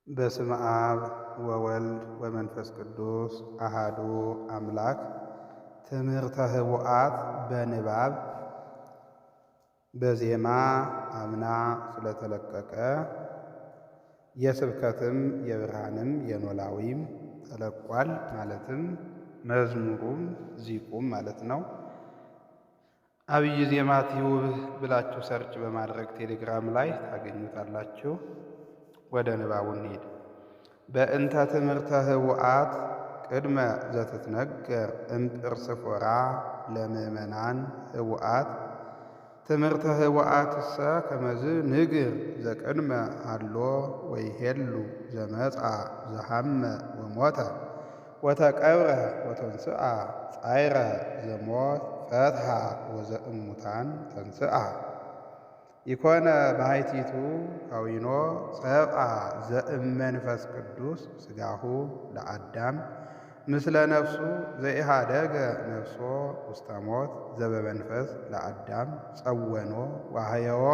በስመ አብ ወወልድ ወመንፈስ ቅዱስ አሃዱ አምላክ። ትምህርተ ኅቡዓት በንባብ በዜማ አምና ስለተለቀቀ የስብከትም የብርሃንም የኖላዊም ተለቋል። ማለትም መዝሙሩም ዚቁም ማለት ነው። አብይ ዜማ ቲዩብ ብላችሁ ሰርች በማድረግ ቴሌግራም ላይ ታገኙታላችሁ። ወደ ንባቡ እንሂድ። በእንተ ትምህርተ ኅቡዓት ቅድመ ዘትትነገር እምጵርስፎራ ለምእመናን ኅቡዓት ትምህርተ ኅቡዓትሰ ከመዝ ንግር ዘቅድመ ሀሎ ወይሄሉ ዘመጻ ዘሐመ ወሞተ ወተቀብረ ወተንስአ ጻይረ ዘሞት ፈትሐ ወዘእሙታን ተንስአ ኢኮነ ባሕቲቱ ካዊኖ ሰብአ ዘእመንፈስ ቅዱስ ሥጋሁ ለአዳም ምስለ ነፍሱ ዘኢሃደገ ነፍሶ ውስተ ሞት ዘበመንፈስ ለአዳም ጸወኖ ወሐየዎ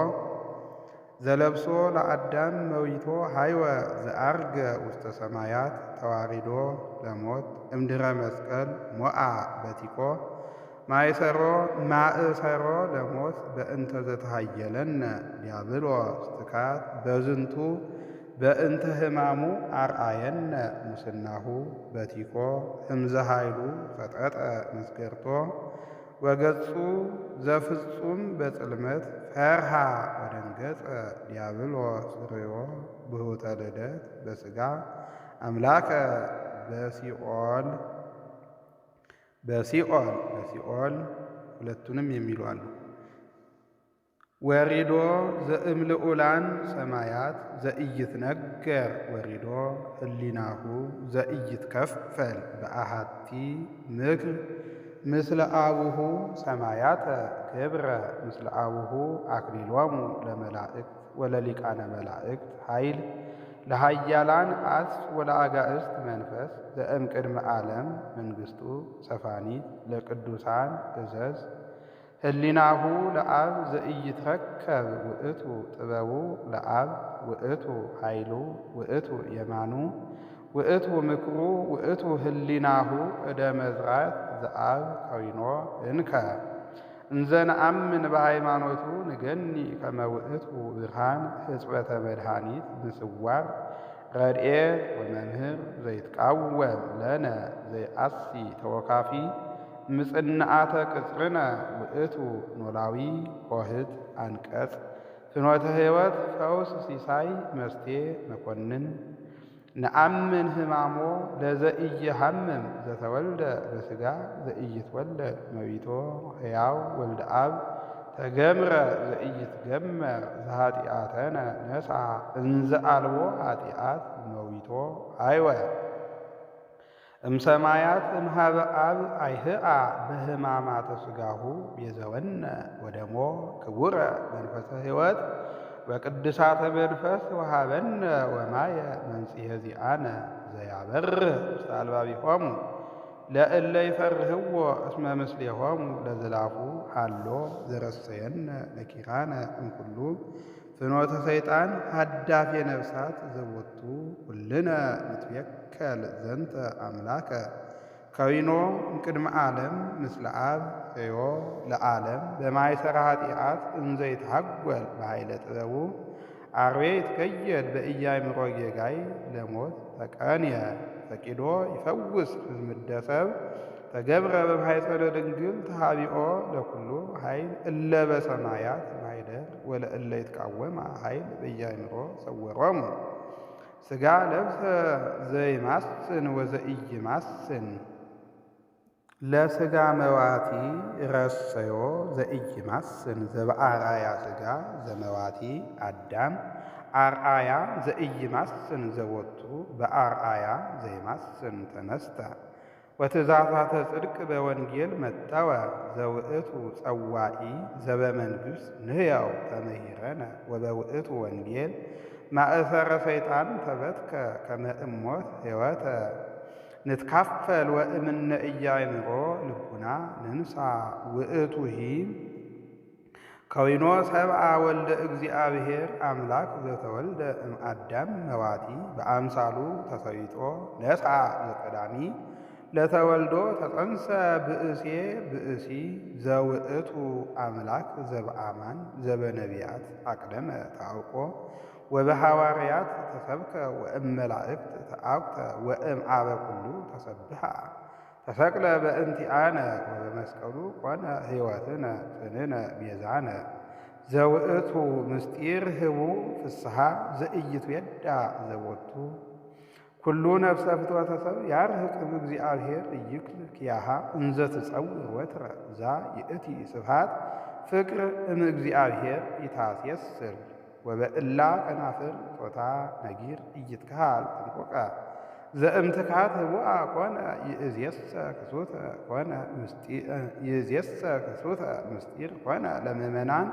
ዘለብሶ ለአዳም መዊቶ ሀይወ ዘአርገ ውስተ ሰማያት ተዋሪዶ ለሞት እምድረ መስቀል ሞአ በቲቆ ማእሰሮ ለሞት በእንተ ዘተሃየለነ ዲያብሎስ ትካት በዝንቱ በእንተ ሕማሙ አርአየነ ሙስናሁ በቲኮ እምዘ ኃይሉ ፈጠጠ መስገርቶ ወገጹ ዘፍጹም በጽልመት ፈርሃ ወደንገጸ ዲያብሎስ ርእዮ ብሁተ ልደት በሥጋ አምላከ በሲኦል ሁለቱንም የሚሉ አሉ። ወሪዶ ዘእምልዑላን ሰማያት ዘኢይትነገር ወሪዶ ህሊናሁ ዘኢይትከፈል በአሐቲ ምክር ምስለ አቡሁ ሰማያተ ገብረ ምስለ አቡሁ አክሊሎሙ ለመላእክት ወለሊቃነ መላእክት ኃይል ለሃያላን አስፍ ወለአጋእስት መንፈስ ዘእምቅድመ ዓለም መንግሥቱ ሰፋኒት ለቅዱሳን እዘዝ ህሊናሁ ለአብ ዘኢይትረከብ ውእቱ ጥበቡ ለአብ ውእቱ ኃይሉ ውእቱ የማኑ ውእቱ ምክሩ ውእቱ ህሊናሁ እደ መዝራት ዘአብ ከዊኖ እንከ እንዘ ነአምን በሃይማኖቱ ንገኒ ከመ ውእቱ ብርሃን ሕጽበተ መድኃኒት ምስዋር ረድኤት ወመምህር ዘይትቃወም ለነ ዘይአሲ ተወካፊ ምጽንዓተ ቅጽርነ ውእቱ ኖላዊ ሆህት አንቀጽ ፍኖተ ሕይወት ፈውስ ሲሳይ መስቴ መኮንን ነአምን ሕማሞ ለዘኢይሐምም ዘተወልደ በሥጋ ዘኢይትወለድ መዊቶ ሕያው ወልደ አብ ተገምረ ዘኢይትገመር ዘኃጢአተነ ነስአ እንዘ አልቦ ኃጢአት መዊቶ አይወ እምሰማያት እምኀበ አብ አይህአ በሕማማተ ሥጋሁ ቤዘወነ ወደሞ ክቡረ መንፈሰ ሕይወት ወቅድሳተ መንፈስ ወሃበነ ወማየ መንጽሔ ዚአነ ዘያበርህ ውስተ አልባቢሆሙ ለእለ ይፈርህዎ እስመ ምስሌሆሙ ለዝላፉ ሀሎ ዘረሰየነ ለኪራነ እምኩሉ ፍኖተ ሰይጣን ሀዳፌ ነፍሳት ዘቦቱ ሁልነ ንትቤከል ዘንተ አምላከ ከዊኖ እምቅድመ ዓለም ምስለ አብ ሕዮ ለዓለም በማይሰራ ኃጢአት እንዘ ይትሐጐል በኃይለ ጥበቡ አርዌ ይትከየድ በኢያእምሮ ጌጋይ ለሞት ተቀንየ ፈቂዶ ይፈውስ ሕዝምደ ሰብ ተገብረ በማኅፀነ ድንግል ተሃቢኦ ለኩሉ ኃይል እለ በሰማያት ማኅደር ወለእለ ይትቃወማ ኃይል በኢያእምሮ ሰወሮሙ ሥጋ ለብሰ ዘይማስን ወዘኢይማስን ለሥጋ መዋቲ ረሰዮ ዘኢይማስን ዘበአርአያ ሥጋ ዘመዋቲ አዳም አርአያ ዘኢይማስን ዘቦቱ በአርአያ ዘይማስን ተነስተ ወትእዛዛተ ጽድቅ በወንጌል መጠወ ዘውእቱ ጸዋኢ ዘበመንግሥት ንሕያው ተመሂረነ ወበውእቱ ወንጌል ማእሰረ ሰይጣን ተበትከ ከመ እሞት ሕይወተ ንትካፈል ወእምነ ኢያእምሮ ልቡና ንንሣ ውእቱሂ ከዊኖ ሰብአ ወልደ እግዚአብሔር አምላክ ዘተወልደ እምአዳም መዋቲ በአምሳሉ ተሰይጦ ነስአ ዘቀዳሚ ለተወልዶ ተጸንሰ ብእሲ ዘውእቱ አምላክ ዘበአማን ዘበነቢያት አቅደመ ታውቆ ወበሐዋርያት ተሰብከ ወእመላእክት ተአኩተ ወእምአበ ኩሉ ተሰብሐ ተሰቅለ በእንቲአነ ወበመስቀሉ ኮነ ሕይወትነ ፍንነ ቤዛነ ዘውእቱ ምስጢር ህቡ ፍስሐ ዘኢይትዌዳ ዘቦቱ ኩሉ ነፍሰ ፍትወተ ሰብ ያርህቅም እግዚአብሔር ኢይክል ኪያሃ እንዘ ትጸውር ወትረ ዛ ይእቲ ስብሐት ፍቅር እምእግዚአብሔር ኢታስየስር ወበእላ ከናፍር ጾታ ነጊር ኢይትከሃል ጥንቆቀ ዘእምትካት ህቡአ ኮነ ይእዜሰ ክሱተ ምስጢር ኮነ ለምእመናን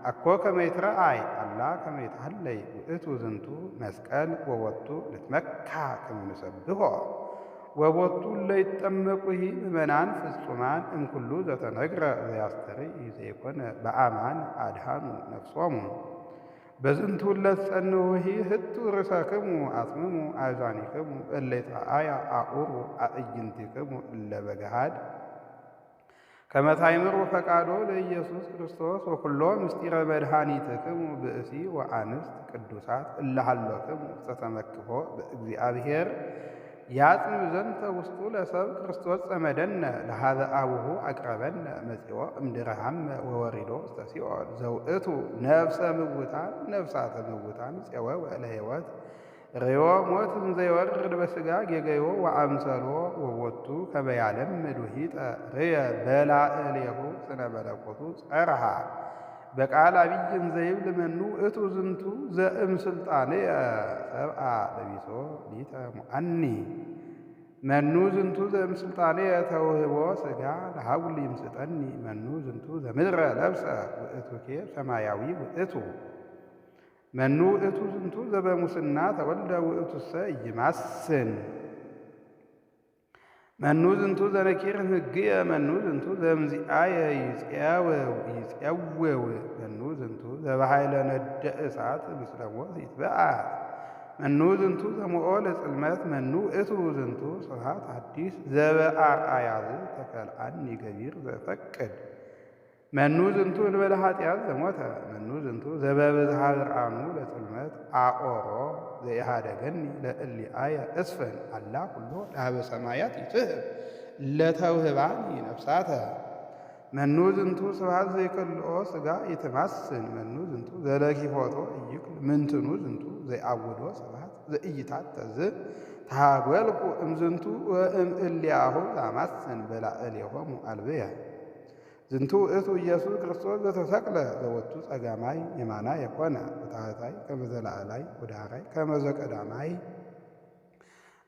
አኮ ከመ ይትረአይ አላ ከመ ይትሐለይ ውእቱ ዝንቱ መስቀል ወቦቱ ልትመካ ከመ ንሰብሖ ወቦቱ ለይጠመቁሂ ምእመናን ፍጹማን እምኩሉ ዘተነግረ ዘያስተርኢ ዘይኮነ በአማን አድኃኑ ነፍሶሙ በዝንቱ ለትጸንዑሂ ህቱ ርእሰክሙ አጽምሙ አእዛኒክሙ እለ ይትረአያ አዑሩ አዕይንቲክሙ እለ በገሃድ ከመ ታእምሩ ፈቃዶ ለኢየሱስ ክርስቶስ ወኩሎ ምስጢረ መድኃኒትክሙ ብእሲ ወአንስት ቅዱሳት እለ ሀሎክሙ ዘተመክሖ በእግዚአብሔር ያጽም ዘንተ ውስጡ ለሰብ ክርስቶስ ጸመደነ ለሃበ አቡሁ አቅረበነ መጺኦ እምድረሃመ ወወሪዶ ውስተ ሲኦል ዘውእቱ ነፍሰ ምውታን ነፍሳተ ምውታን ፄወወ ለሕይወት ርዮ ሞት እንዘይወርድ በሥጋ ጌገዮ ወአምሰሎ ወቦቱ ከመ ያለምድ ውሒጠ ርየ በላዕሌሁ ስነ መለኮቱ ጸርሃ በቃል አቢይ እንዘይብል መኑ ውእቱ ዝንቱ ዘእምስልጣንየ ሰብአ ለቢሶ ሊተ ሙአኒ መኑ ዝንቱ ዘእምስልጣንየ ተውህቦ ሥጋ ለሐውል ይምስጠኒ መኑ ዝንቱ ዘምድረ ለብሰ ውእቱኬ ሰማያዊ ውእቱ መኑ ውእቱ ዝንቱ ዘበሙስና ተወልደ ውእቱሰ ኢይማስን መኑ ዝንቱ ዘነኪር ሕግየ መኑ ዝንቱ ዘእምዚአየ ይፄውው መኑ ዝንቱ ዘበኃይለ ነደ እሳት ምስለ ሞት ይትበአስ መኑ ዝንቱ ዘሞኦ ለጽልመት መኑ ውእቱ ዝንቱ ስብሐት ሐዲስ ዘበአርአያ ተከልአኒ ገቢር ዘፈቅድ መኑ ዝንቱ እንበለ ኃጢአት ዘሞተ መኑ ዝንቱ ዘበብዝሃ ብርሃኑ ለጽልመት አቆሮ ዘኢሃደገኒ ለእሊአየ እስፍን አላ ኩሎ ለኀበ ሰማያት ይትህብ ለተውህባኒ ነፍሳተ መኑ ዝንቱ ስብሐት ዘይከልኦ ሥጋ ይትማስን መኑ ዝንቱ ዘለኪፎቶ ኢይክል ምንትኑ ዝንቱ ዘይአውዶ ስብሐት ዘኢይታተዝ ተሃጐልኩ እምዝንቱ ወእምእሊአሁ ዛማስን በላዕሌሆሙ አልብየ ዝንቱ ውእቱ ኢየሱስ ክርስቶስ ዘተሰቅለ ዘወቱ ጸጋማይ የማናየ ኮነ ወታሕታይ ከመ ዘላዕላይ ወዳህራይ ከመ ዘቀዳማይ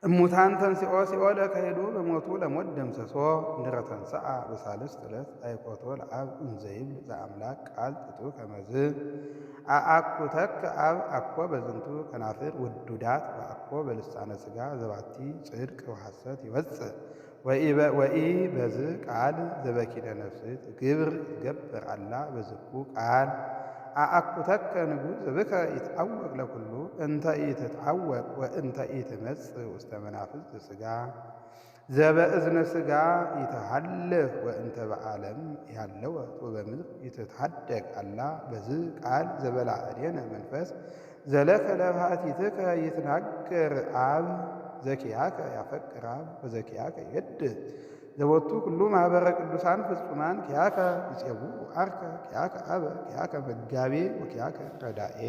እሙታን ተንሥኦ ሲኦለ ከሄዶ በሞቱ ለሞት ደምሰሶ እንድረ ተንሥአ በሳልስት ዕለት አይቆቶ ለአብ እንዘይብል ዘአምላክ ቃል ጥጡ ከመዝ አአኩተከ አብ አኮ በዝንቱ ከናፍር ውዱዳት ወአኮ በልሳነ ሥጋ ዘባቲ ጽድቅ ወሐሰት ይወፅእ ወኢ በዝ ቃል ዘበኪደ ነፍስት ግብር ይትገበር አላ በዝኩ ቃል አአኩተከ ንጉሥ ዘብከ ይትዐወቅ ለኩሉ እንተ ኢትትዐወቅ ወእንተ ኢትመጽእ ውስተ መናፍስት ሥጋ ዘበእዝነ ሥጋ ይትሐልፍ ወእንተ በዓለም ያለወት ወበምድር ይትትሐደግ አላ በዝ ቃል ዘበላዕሌነ መንፈስ ዘለከ ለባሕቲትከ ይትናገር አብ ዘኪያከ ያፈቅር አብ ወዘኪያከ ይወድእ ዘቦቱ ኩሉ ማኅበረ ቅዱሳን ፍጹማን ኪያከ ይፄውኡ ዐርከ ኪያከ አበ ኪያከ መጋቤ ወኪያከ ረዳኤ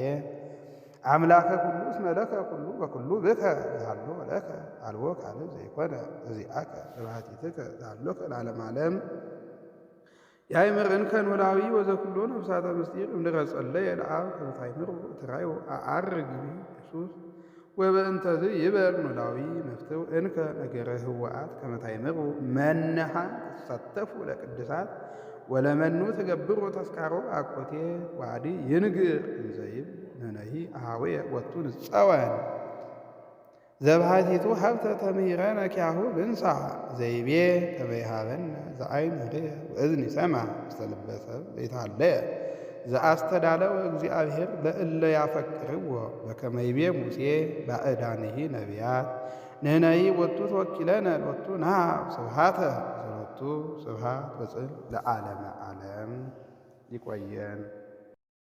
አምላከ ኩሉ እስመ ለከ ኩሉ በኩሉ ብከ ዘሃሎ ለከ አልቦ ካልእ ዘይኮነ ዘዚአከ ለባሕቲትከ ዘሃሎከ ለዓለመ ዓለም ያእምር እንከ ኖላዊ ወዘኩሎ ነፍሳተ ምስጢር እምድረ ጸለየ ለአብ ከመ ታእምሩ ትራዩ አዐርግ ኢየሱስ ወበእንተዝ ይበል ኖላዊ መፍትው እንከ ነገረ ህወአት ከመ ታእምሩ መነሃ ትሳተፉ ለቅድሳት ወለመኑ ትገብሩ ተስካሮ አኮቴ ዋዲ ይንግር እንዘይብ ነነሂ አኀዌ ወቱ ንጸወን ዘባሕቲቱ ሀብተ ተምህረነ ኪያሁ ብንሣ ዘይቤ ከመ ይሃበነ ዘዐይን ርእየ ወእዝኒ ሰምዐ ውስተ ልበ ሰብ ዘይትሃለየ ዘአስተዳለው እግዚአብሔር ለእለ ያፈቅርዎ በከመ ይቤ ሙሴ ባዕዳንሂ ነቢያት ንሕነሂ ወቱ ተወኪለነ ሎቱ ንሃብ ስብሐተ ዘሎቱ ስብሐት ወጽል ለዓለመ ዓለም። ይቆየን።